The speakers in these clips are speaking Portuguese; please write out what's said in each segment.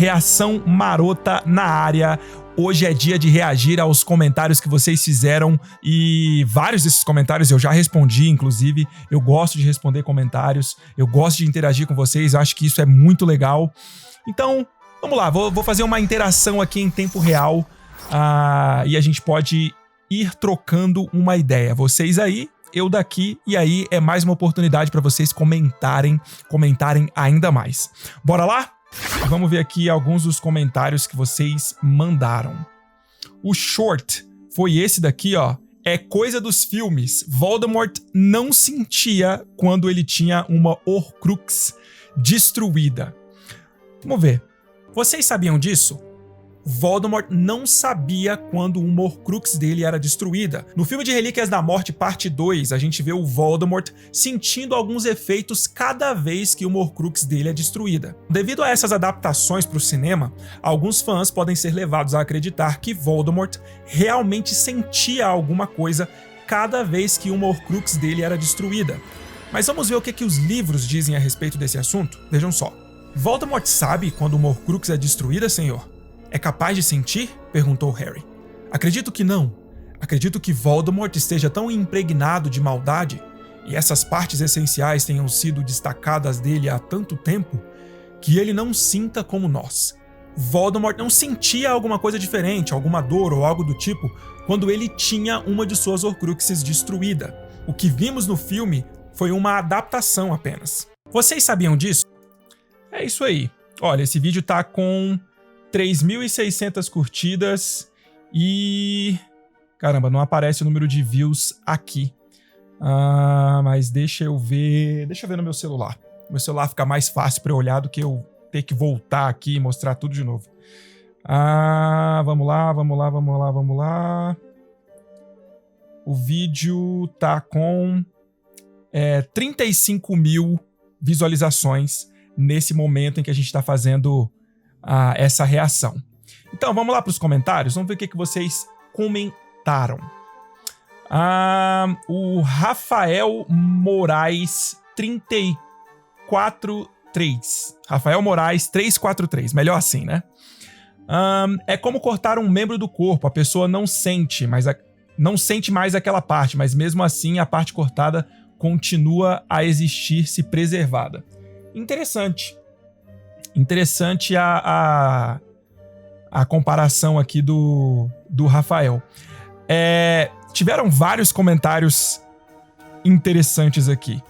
reação marota na área. Hoje é dia de reagir aos comentários que vocês fizeram e vários desses comentários eu já respondi, inclusive. Eu gosto de responder comentários, eu gosto de interagir com vocês, eu acho que isso é muito legal. Então, vamos lá, vou fazer uma interação aqui em tempo real e a gente pode ir trocando uma ideia. Vocês aí, eu daqui, e aí é mais uma oportunidade para vocês comentarem ainda mais. Bora lá? Vamos ver aqui alguns dos comentários que vocês mandaram. O short foi esse daqui, ó. É coisa dos filmes. Voldemort não sentia quando ele tinha uma Horcrux destruída. Vamos ver. Vocês sabiam disso? Voldemort não sabia quando uma Horcrux dele era destruída. No filme de Relíquias da Morte, parte 2, a gente vê o Voldemort sentindo alguns efeitos cada vez que uma Horcrux dele é destruída. Devido a essas adaptações para o cinema, alguns fãs podem ser levados a acreditar que Voldemort realmente sentia alguma coisa cada vez que uma Horcrux dele era destruída. Mas vamos ver o que os livros dizem a respeito desse assunto? Vejam só. Voldemort sabe quando uma Horcrux é destruída, senhor? É capaz de sentir? Perguntou Harry. Acredito que não. Acredito que Voldemort esteja tão impregnado de maldade e essas partes essenciais tenham sido destacadas dele há tanto tempo que ele não sinta como nós. Voldemort não sentia alguma coisa diferente, alguma dor ou algo do tipo, quando ele tinha uma de suas Horcruxes destruída. O que vimos no filme foi uma adaptação apenas. Vocês sabiam disso? É isso aí. Olha, esse vídeo tá com 3.600 curtidas e... Caramba, não aparece o número de views aqui. Mas deixa eu ver no meu celular. Meu celular fica mais fácil para eu olhar do que eu ter que voltar aqui e mostrar tudo de novo. Vamos lá. O vídeo tá com 35 mil visualizações nesse momento em que a gente está fazendo essa reação. Então, vamos lá para os comentários. Vamos ver o que vocês comentaram. O Rafael Moraes 343. Rafael Moraes 343. Melhor assim, né? É como cortar um membro do corpo. A pessoa não sente mais aquela parte, mas mesmo assim a parte cortada continua a existir se preservada. Interessante a comparação aqui do Rafael. Tiveram vários comentários interessantes aqui.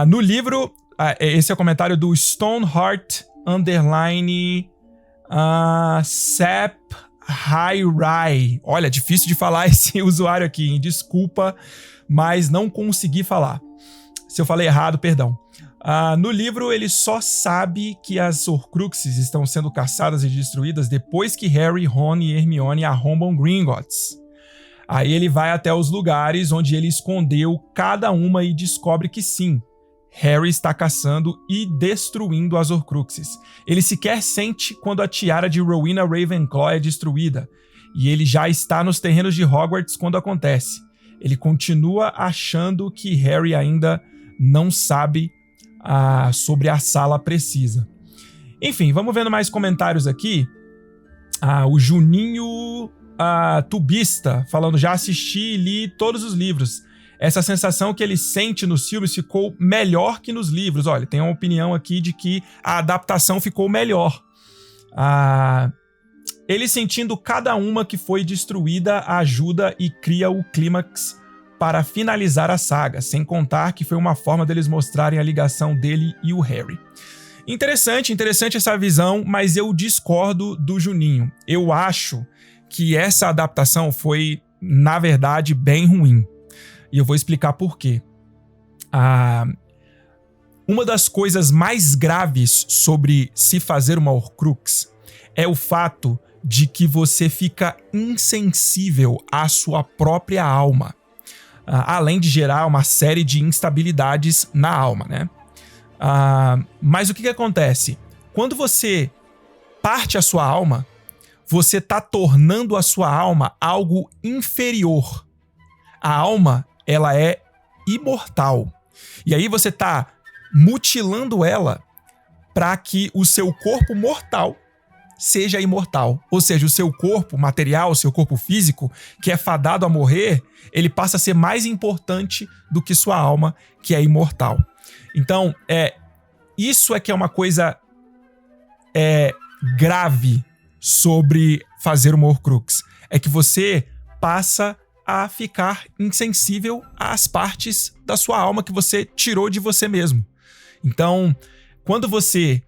No livro, esse é o comentário do Stoneheart _ Sap Hirai. Olha, difícil de falar esse usuário aqui, hein? Desculpa, mas não consegui falar. Se eu falei errado, perdão. No livro, ele só sabe que as Horcruxes estão sendo caçadas e destruídas depois que Harry, Ron e Hermione arrombam Gringotts. Aí ele vai até os lugares onde ele escondeu cada uma e descobre que sim, Harry está caçando e destruindo as Horcruxes. Ele sequer sente quando a tiara de Rowena Ravenclaw é destruída, e ele já está nos terrenos de Hogwarts quando acontece. Ele continua achando que Harry ainda não sabe sobre a sala precisa. Enfim, vamos vendo mais comentários aqui. O Juninho Tubista falando: já assisti e li todos os livros. Essa sensação que ele sente nos filmes ficou melhor que nos livros. Olha, tem uma opinião aqui de que a adaptação ficou melhor. Ele sentindo cada uma que foi destruída ajuda e cria o clímax para finalizar a saga, sem contar que foi uma forma deles mostrarem a ligação dele e o Harry. Interessante essa visão, mas eu discordo do Juninho. Eu acho que essa adaptação foi, na verdade, bem ruim. E eu vou explicar por quê. Uma das coisas mais graves sobre se fazer uma Horcrux é o fato de que você fica insensível à sua própria alma. Além de gerar uma série de instabilidades na alma, né? Mas o que acontece? Quando você parte a sua alma, você está tornando a sua alma algo inferior. A alma, ela é imortal. E aí você está mutilando ela para que o seu corpo mortal seja imortal. Ou seja, o seu corpo material, o seu corpo físico, que é fadado a morrer, ele passa a ser mais importante do que sua alma, que é imortal. Então, isso é que é uma coisa grave sobre fazer uma Horcrux. É que você passa a ficar insensível às partes da sua alma que você tirou de você mesmo. Então, quando você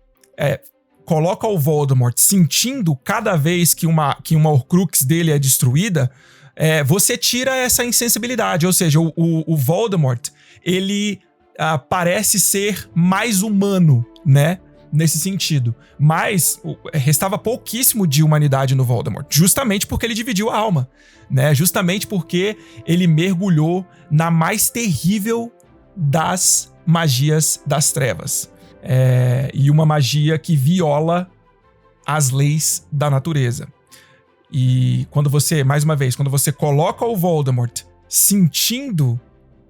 coloca o Voldemort sentindo cada vez que uma Horcrux dele é destruída, você tira essa insensibilidade. Ou seja, o Voldemort, ele parece ser mais humano, né? Nesse sentido. Mas restava pouquíssimo de humanidade no Voldemort, justamente porque ele dividiu a alma, né? Justamente porque ele mergulhou na mais terrível das magias das trevas. E uma magia que viola as leis da natureza. E quando você, mais uma vez, quando você coloca o Voldemort sentindo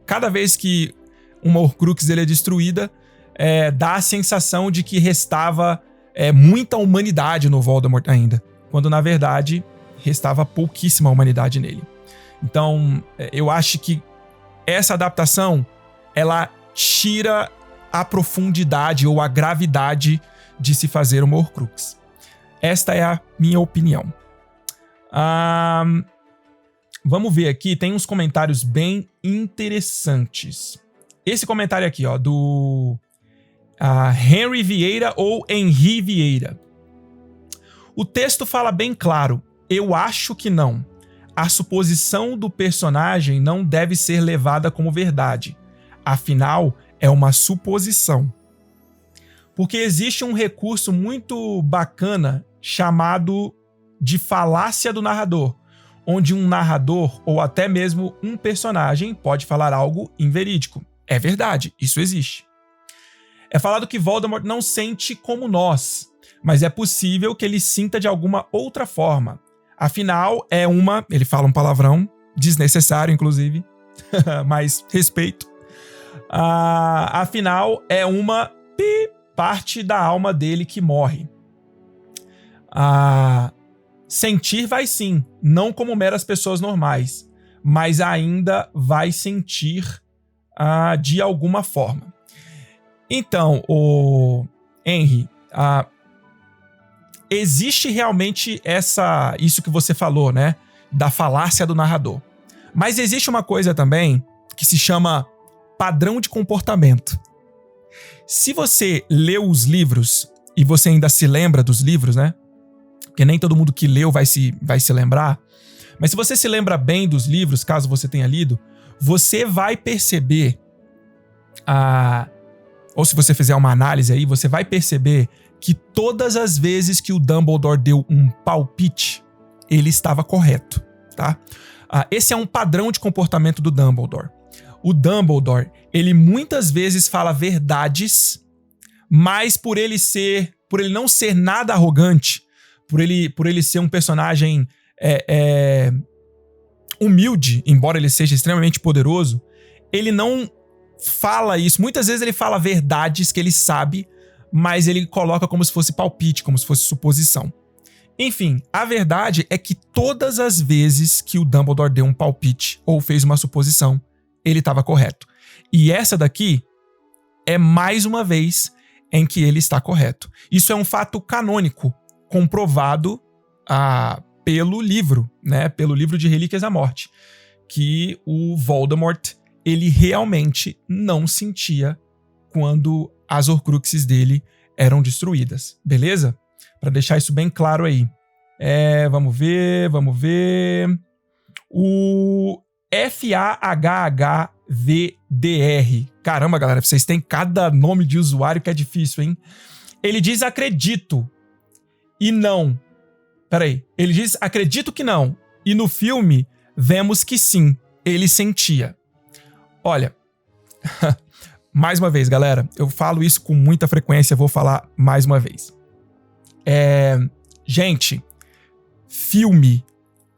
cada vez que uma Horcrux dele é destruída, dá a sensação de que restava muita humanidade no Voldemort ainda, quando na verdade restava pouquíssima humanidade nele. Então, eu acho que essa adaptação, ela tira a profundidade ou a gravidade de se fazer uma Horcrux. Esta é a minha opinião. Vamos ver aqui, tem uns comentários bem interessantes. Esse comentário aqui, ó, do Henry Vieira ou Henri Vieira. O texto fala bem claro. Eu acho que não. A suposição do personagem não deve ser levada como verdade. Afinal, é uma suposição. Porque existe um recurso muito bacana chamado de falácia do narrador, onde um narrador ou até mesmo um personagem pode falar algo inverídico. É verdade, isso existe. É falado que Voldemort não sente como nós, mas é possível que ele sinta de alguma outra forma. Afinal, ele fala um palavrão, desnecessário inclusive, mas respeito. Afinal, é uma parte da alma dele que morre. Sentir vai sim, não como meras pessoas normais, mas ainda vai sentir de alguma forma. Então, o Henry, existe realmente isso que você falou, né? Da falácia do narrador. Mas existe uma coisa também que se chama padrão de comportamento. Se você leu os livros e você ainda se lembra dos livros, né? Porque nem todo mundo que leu vai se lembrar. Mas se você se lembra bem dos livros, caso você tenha lido, você vai perceber, ou se você fizer uma análise aí, você vai perceber que todas as vezes que o Dumbledore deu um palpite, ele estava correto, tá? Esse é um padrão de comportamento do Dumbledore. O Dumbledore, ele muitas vezes fala verdades, mas por ele não ser nada arrogante, por ele ser um personagem humilde, embora ele seja extremamente poderoso, ele não fala isso. Muitas vezes ele fala verdades que ele sabe, mas ele coloca como se fosse palpite, como se fosse suposição. Enfim, a verdade é que todas as vezes que o Dumbledore deu um palpite ou fez uma suposição, ele estava correto. E essa daqui é mais uma vez em que ele está correto. Isso é um fato canônico, comprovado pelo livro, né? Pelo livro de Relíquias da Morte, que o Voldemort, ele realmente não sentia quando as Horcruxes dele eram destruídas, beleza? Para deixar isso bem claro aí. Vamos ver. O FAHHVDR. Caramba, galera, vocês têm cada nome de usuário que é difícil, hein? Ele diz acredito e não. Peraí. Ele diz acredito que não. E no filme, vemos que sim, ele sentia. Olha, mais uma vez, galera, eu falo isso com muita frequência, vou falar mais uma vez. Gente, filme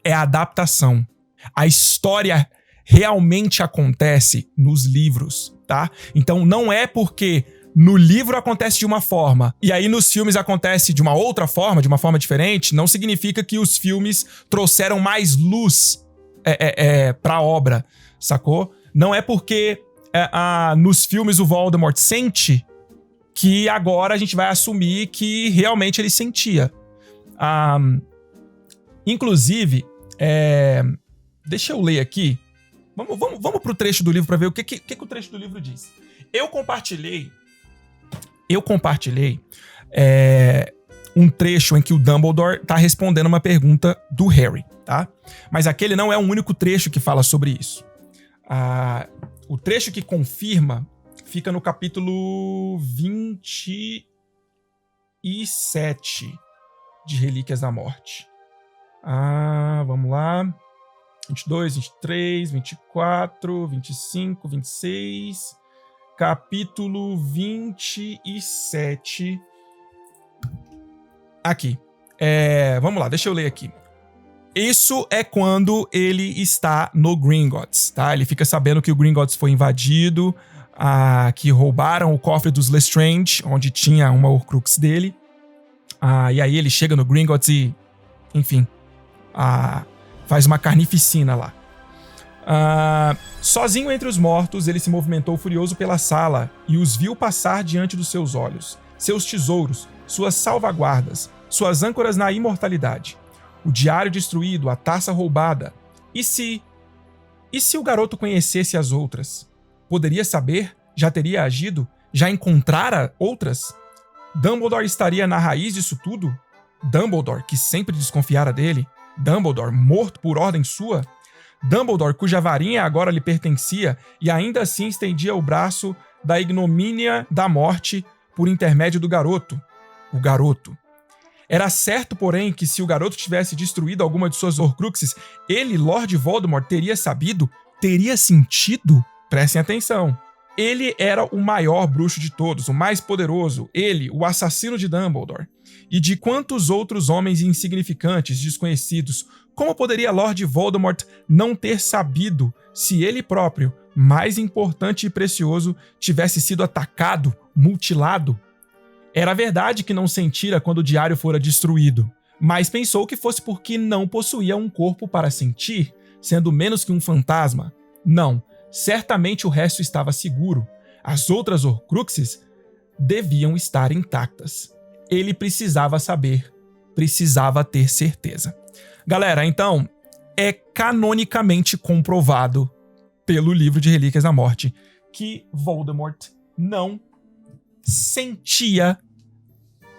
é adaptação. A história realmente acontece nos livros, tá? Então não é porque no livro acontece de uma forma, e aí nos filmes acontece de uma outra forma, de uma forma diferente, não significa que os filmes trouxeram mais luz pra obra, sacou? Não é porque nos filmes o Voldemort sente que agora a gente vai assumir que realmente ele sentia. Inclusive, deixa eu ler aqui. Vamos pro trecho do livro para ver o que o trecho do livro diz. Eu compartilhei um trecho em que o Dumbledore tá respondendo uma pergunta do Harry, tá? Mas aquele não é o único trecho que fala sobre isso. O trecho que confirma fica no capítulo 27 de Relíquias da Morte. Vamos lá. 22, 23, 24, 25, 26... Capítulo 27. Aqui. Vamos lá, deixa eu ler aqui. Isso é quando ele está no Gringotts, tá? Ele fica sabendo que o Gringotts foi invadido, que roubaram o cofre dos Lestrange, onde tinha uma Horcrux dele. E aí ele chega no Gringotts e, enfim, faz uma carnificina lá. Sozinho entre os mortos, ele se movimentou furioso pela sala e os viu passar diante dos seus olhos. Seus tesouros, suas salvaguardas, suas âncoras na imortalidade. O diário destruído, a taça roubada. E se o garoto conhecesse as outras? Poderia saber? Já teria agido? Já encontrara outras? Dumbledore estaria na raiz disso tudo? Dumbledore, que sempre desconfiara dele? Dumbledore, morto por ordem sua? Dumbledore, cuja varinha agora lhe pertencia e ainda assim estendia o braço da ignomínia da morte por intermédio do garoto. O garoto. Era certo, porém, que se o garoto tivesse destruído alguma de suas Horcruxes, ele, Lord Voldemort, teria sabido, teria sentido. Prestem atenção. Ele era o maior bruxo de todos, o mais poderoso. Ele, o assassino de Dumbledore. E de quantos outros homens insignificantes, desconhecidos, como poderia Lord Voldemort não ter sabido se ele próprio, mais importante e precioso, tivesse sido atacado, mutilado? Era verdade que não sentira quando o diário fora destruído, mas pensou que fosse porque não possuía um corpo para sentir, sendo menos que um fantasma. Não, certamente o resto estava seguro. As outras Horcruxes deviam estar intactas. Ele precisava saber, precisava ter certeza. Galera, então, é canonicamente comprovado pelo livro de Relíquias da Morte que Voldemort não sentia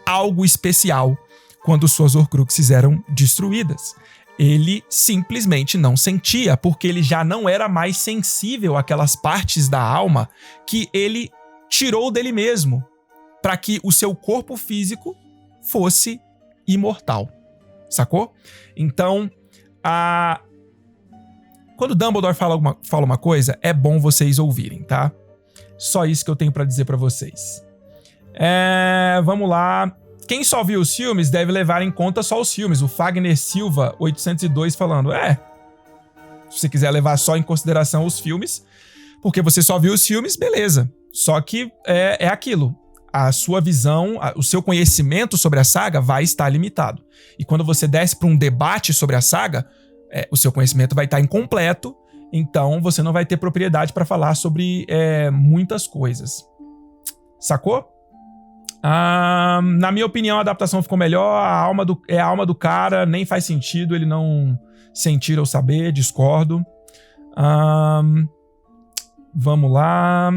algo especial quando suas Horcruxes eram destruídas. Ele simplesmente não sentia, porque ele já não era mais sensível àquelas partes da alma que ele tirou dele mesmo, para que o seu corpo físico fosse imortal. Sacou? Então, quando Dumbledore fala uma coisa, é bom vocês ouvirem, tá? Só isso que eu tenho pra dizer pra vocês. Vamos lá. Quem só viu os filmes deve levar em conta só os filmes. O Fagner Silva, 802, falando, se você quiser levar só em consideração os filmes, porque você só viu os filmes, beleza. Só que é aquilo. A sua visão, o seu conhecimento sobre a saga vai estar limitado. E quando você desce para um debate sobre a saga, o seu conhecimento vai estar incompleto, então você não vai ter propriedade para falar sobre muitas coisas. Sacou? Na minha opinião, a adaptação ficou melhor, a alma do cara, nem faz sentido ele não sentir ou saber, discordo. Vamos lá.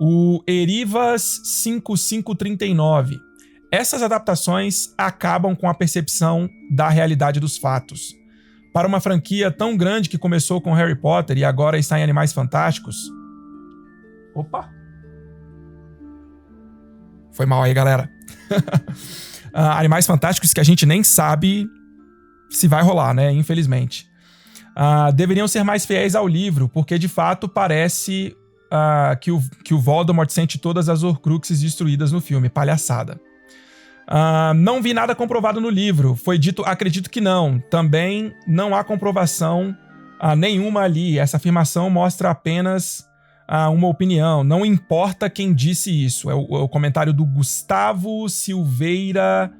O Erivas 5539. Essas adaptações acabam com a percepção da realidade dos fatos. Para uma franquia tão grande que começou com Harry Potter e agora está em Animais Fantásticos... Opa! Foi mal aí, galera. Animais Fantásticos que a gente nem sabe se vai rolar, né? Infelizmente. Deveriam ser mais fiéis ao livro, porque de fato parece... que o Voldemort sente todas as Horcruxes destruídas no filme. Palhaçada. Não vi nada comprovado no livro. Foi dito, acredito que não. Também não há comprovação Nenhuma ali. Essa afirmação mostra apenas uma opinião. Não importa quem disse isso. É o comentário do Gustavo Silveira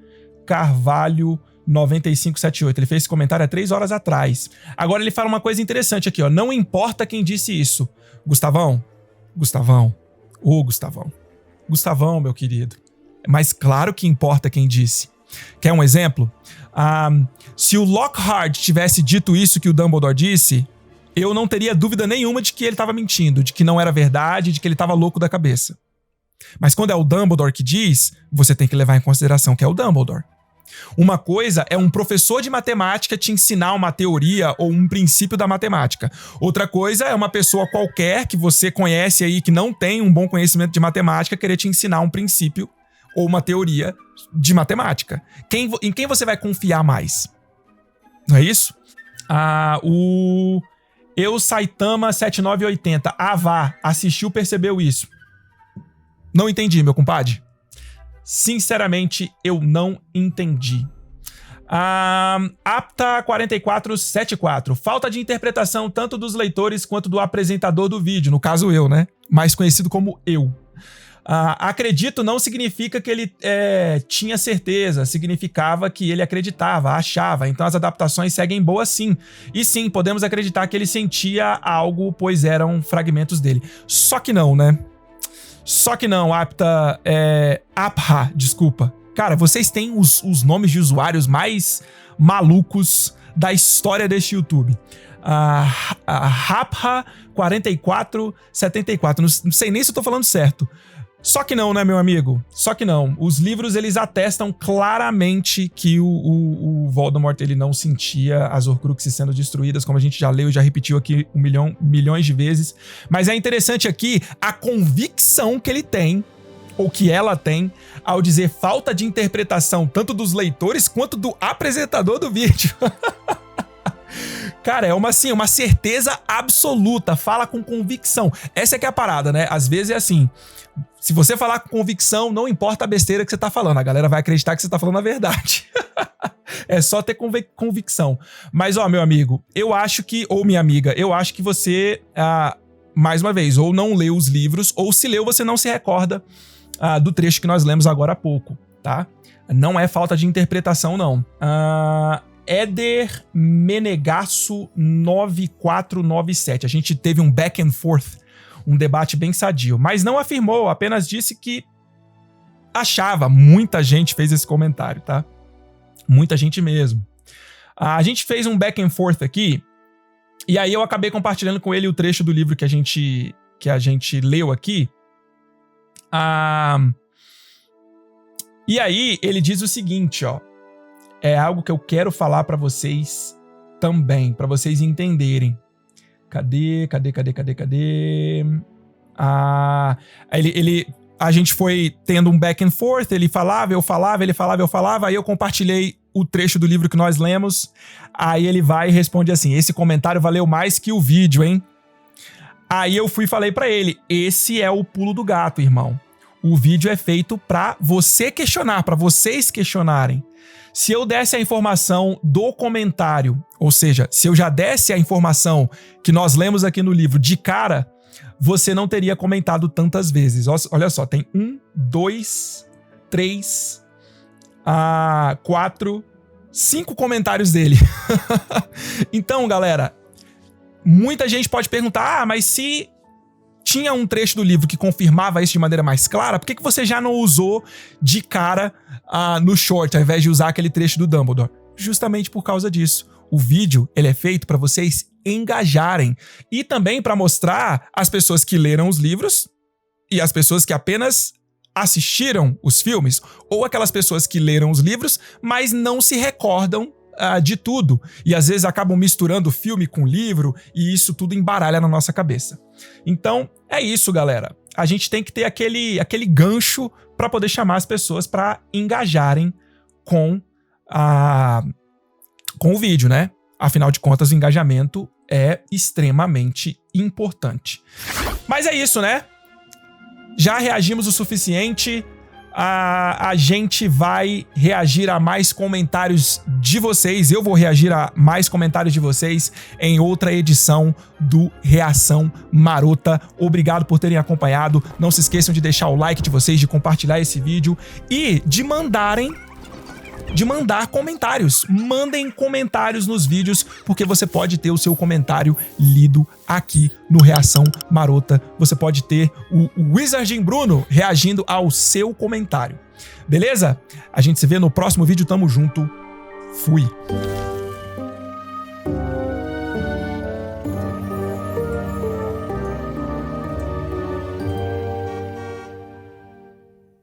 Carvalho 9578. Ele fez esse comentário há 3 horas atrás. Agora ele fala uma coisa interessante aqui, ó. Não importa quem disse isso. Gustavão, meu querido. Mas claro que importa quem disse. Quer um exemplo? Se o Lockhart tivesse dito isso que o Dumbledore disse, eu não teria dúvida nenhuma de que ele estava mentindo, de que não era verdade, de que ele estava louco da cabeça. Mas quando é o Dumbledore que diz, você tem que levar em consideração que é o Dumbledore. Uma coisa é um professor de matemática te ensinar uma teoria ou um princípio da matemática. Outra coisa é uma pessoa qualquer que você conhece aí, que não tem um bom conhecimento de matemática, querer te ensinar um princípio ou uma teoria de matemática. Em quem você vai confiar mais? Não é isso? O Saitama 7980. Vá, assistiu, percebeu isso. Não entendi, meu compadre. Sinceramente, eu não entendi. Apta 4474. Falta de interpretação tanto dos leitores quanto do apresentador do vídeo. No caso eu, né? Mais conhecido como eu. Acredito não significa que ele tinha certeza. Significava que ele acreditava, achava. Então as adaptações seguem boas sim. E sim, podemos acreditar que ele sentia algo, pois eram fragmentos dele. Só que não, né? Só que não, Apha, desculpa. Cara, vocês têm os nomes de usuários mais malucos da história deste YouTube. Apha 4474. Não sei nem se eu tô falando certo. Só que não, né, meu amigo? Só que não. Os livros, eles atestam claramente que o Voldemort, ele não sentia as Horcruxes sendo destruídas, como a gente já leu e já repetiu aqui milhões de vezes. Mas é interessante aqui a convicção que ele tem, ou que ela tem, ao dizer falta de interpretação tanto dos leitores quanto do apresentador do vídeo. Cara, é uma certeza absoluta, fala com convicção. Essa é que é a parada, né? Às vezes é assim, se você falar com convicção, não importa a besteira que você tá falando, a galera vai acreditar que você tá falando a verdade. É só ter convicção. Mas, ó, meu amigo, eu acho que, ou minha amiga, eu acho que você, mais uma vez, ou não leu os livros, ou se leu, você não se recorda do trecho que nós lemos agora há pouco, tá? Não é falta de interpretação, não. Éder Menegasso 9497. A gente teve um back and forth, um debate bem sadio, mas não afirmou, apenas disse que achava. Muita gente fez esse comentário, tá? Muita gente mesmo. A gente fez um back and forth aqui, e aí eu acabei compartilhando com ele o trecho do livro que a gente leu aqui. E aí ele diz o seguinte, ó. É algo que eu quero falar pra vocês também, pra vocês entenderem. Cadê? A gente foi tendo um back and forth, ele falava, eu falava, ele falava, eu falava, aí eu compartilhei o trecho do livro que nós lemos, aí ele vai e responde assim, esse comentário valeu mais que o vídeo, hein? Aí eu fui e falei pra ele, esse é o pulo do gato, irmão. O vídeo é feito pra você questionar, pra vocês questionarem. Se eu desse a informação do comentário, ou seja, se eu já desse a informação que nós lemos aqui no livro de cara, você não teria comentado tantas vezes. Olha só, tem 1, 2, 3, 4, 5 comentários dele. Então, galera, muita gente pode perguntar, mas se tinha um trecho do livro que confirmava isso de maneira mais clara, por que você já não usou de cara no short, ao invés de usar aquele trecho do Dumbledore? Justamente por causa disso. O vídeo, ele é feito para vocês engajarem e também para mostrar as pessoas que leram os livros e as pessoas que apenas assistiram os filmes, ou aquelas pessoas que leram os livros, mas não se recordam de tudo. E às vezes acabam misturando filme com livro e isso tudo embaralha na nossa cabeça. Então, é isso, galera. A gente tem que ter aquele gancho para poder chamar as pessoas para engajarem com o vídeo, né? Afinal de contas, o engajamento é extremamente importante. Mas é isso, né? Já reagimos o suficiente. a gente vai reagir a mais comentários de vocês. Eu vou reagir a mais comentários de vocês em outra edição do Reação Marota. Obrigado por terem acompanhado. Não se esqueçam de deixar o like de vocês, de compartilhar esse vídeo e de mandar comentários. Mandem comentários nos vídeos, porque você pode ter o seu comentário lido aqui no Reação Marota. Você pode ter o Wizarding Bruno reagindo ao seu comentário. Beleza? A gente se vê no próximo vídeo. Tamo junto. Fui.